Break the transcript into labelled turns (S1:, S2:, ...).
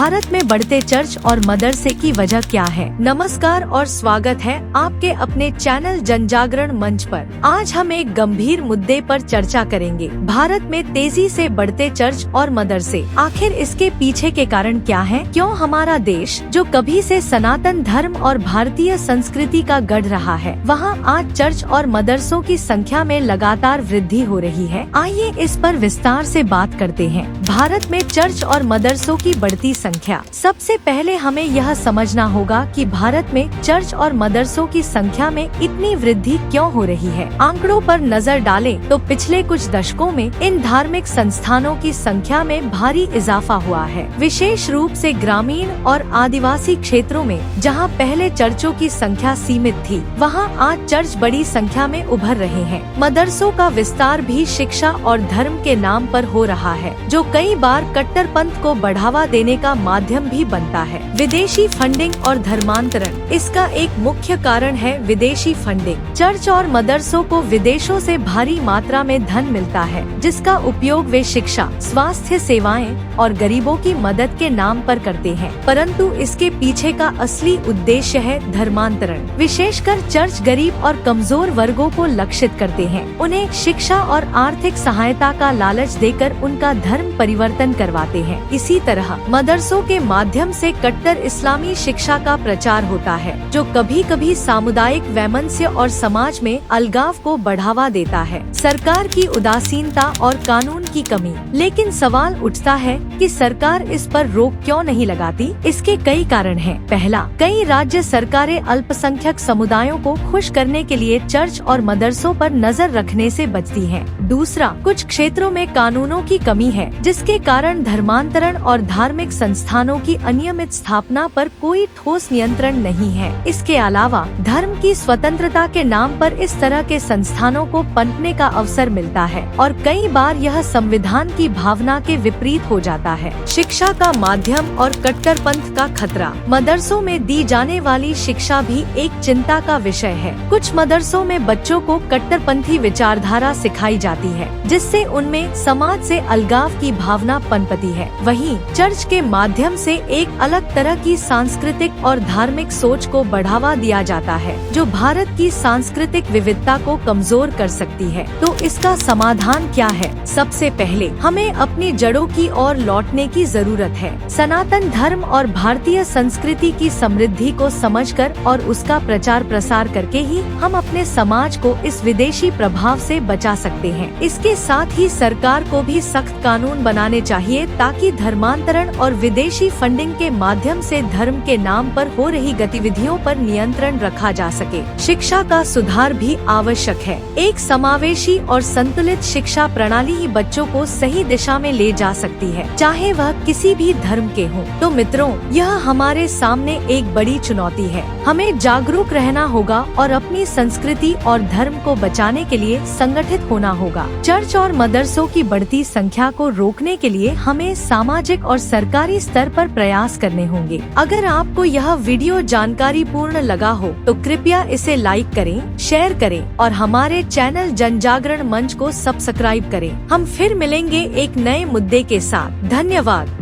S1: भारत में बढ़ते चर्च और मदरसे की वजह क्या है। नमस्कार और स्वागत है आपके अपने चैनल जनजागरण मंच पर। आज हम एक गंभीर मुद्दे पर चर्चा करेंगे। भारत में तेजी से बढ़ते चर्च और मदरसे, आखिर इसके पीछे के कारण क्या हैं? क्यों हमारा देश, जो कभी से सनातन धर्म और भारतीय संस्कृति का गढ़ रहा है, वहाँ आज चर्च और मदरसों की संख्या में लगातार वृद्धि हो रही है। आइए इस पर विस्तार से बात करते हैं। भारत में चर्च और मदरसों की बढ़ती संख्या। सबसे पहले हमें यह समझना होगा कि भारत में चर्च और मदरसों की संख्या में इतनी वृद्धि क्यों हो रही है। आंकड़ों पर नजर डालें तो पिछले कुछ दशकों में इन धार्मिक संस्थानों की संख्या में भारी इजाफा हुआ है, विशेष रूप से ग्रामीण और आदिवासी क्षेत्रों में। जहां पहले चर्चों की संख्या सीमित थी, वहां आज चर्च बड़ी संख्या में उभर रहे हैं। मदरसों का विस्तार भी शिक्षा और धर्म के नाम पर हो रहा है, जो कई बार कट्टरपंथ को बढ़ावा देने का माध्यम भी बनता है। विदेशी फंडिंग और धर्मांतरण, इसका एक मुख्य कारण है विदेशी फंडिंग। चर्च और मदरसों को विदेशों से भारी मात्रा में धन मिलता है, जिसका उपयोग वे शिक्षा, स्वास्थ्य सेवाएं और गरीबों की मदद के नाम पर करते हैं। परंतु इसके पीछे का असली उद्देश्य है धर्मांतरण। विशेषकर चर्च गरीब और कमजोर वर्गों को लक्षित करते हैं, उन्हें शिक्षा और आर्थिक सहायता का लालच देकर उनका धर्म परिवर्तन करवाते हैं। इसी तरह मदरसों के माध्यम से कट्टर इस्लामी शिक्षा का प्रचार होता है, जो कभी कभी सामुदायिक वैमनस्य और समाज में अलगाव को बढ़ावा देता है। सरकार की उदासीनता और कानून की कमी। लेकिन सवाल उठता है कि सरकार इस पर रोक क्यों नहीं लगाती? इसके कई कारण हैं। पहला, कई राज्य सरकारें अल्पसंख्यक समुदायों को खुश करने के लिए चर्च और मदरसों पर नजर रखने से बचती हैं। दूसरा, कुछ क्षेत्रों में कानूनों की कमी है, जिसके कारण धर्मांतरण और धार्मिक संस्थानों की अनियमित स्थापना पर कोई ठोस नियंत्रण नहीं है। इसके अलावा धर्म की स्वतंत्रता के नाम पर इस तरह के संस्थानों को पनपने का अवसर मिलता है और कई बार यह संविधान की भावना के विपरीत हो जाता है। शिक्षा का माध्यम और कट्टरपंथ का खतरा। मदरसों में दी जाने वाली शिक्षा भी एक चिंता का विषय है। कुछ मदरसों में बच्चों को कट्टरपंथी विचारधारा सिखाई जाती है, जिससे उनमें समाज से अलगाव की भावना पनपती है। वहीं चर्च के माध्यम से एक अलग तरह की सांस्कृतिक और धार्मिक सोच को बढ़ावा दिया जाता है, जो भारत की सांस्कृतिक विविधता को कमजोर कर सकती है। तो इसका समाधान क्या है? सबसे पहले हमें अपनी जड़ों की ओर लौटने की जरूरत है। सनातन धर्म और भारतीय संस्कृति की समृद्धि को समझकर और उसका प्रचार प्रसार करके ही हम अपने समाज को इस विदेशी प्रभाव से बचा सकते हैं। इसके साथ ही सरकार को भी सख्त कानून बनाने चाहिए, ताकि धर्मांतरण और विदेशी फंडिंग के माध्यम से धर्म के नाम पर हो रही गतिविधियों पर नियंत्रण रखा जा सके। शिक्षा का सुधार भी आवश्यक है। एक समावेशी और संतुलित शिक्षा प्रणाली ही बच्चों को सही दिशा में ले जा सकती है, चाहे वह किसी भी धर्म के हों। तो मित्रों, यह हमारे सामने एक बड़ी चुनौती है। हमें जागरूक रहना होगा और अपनी संस्कृति और धर्म को बचाने के लिए संगठित होना होगा। चर्च और मदरसों की बढ़ती संख्या को रोकने के लिए हमें सामाजिक और सरकारी स्तर पर प्रयास करने होंगे। अगर आपको यह वीडियो जानकारी पूर्ण लगा हो तो कृपया इसे लाइक करें, शेयर करें और हमारे चैनल जनजागरण मंच को सब्सक्राइब करें। हम फिर मिलेंगे एक नए मुद्दे के साथ। धन्यवाद।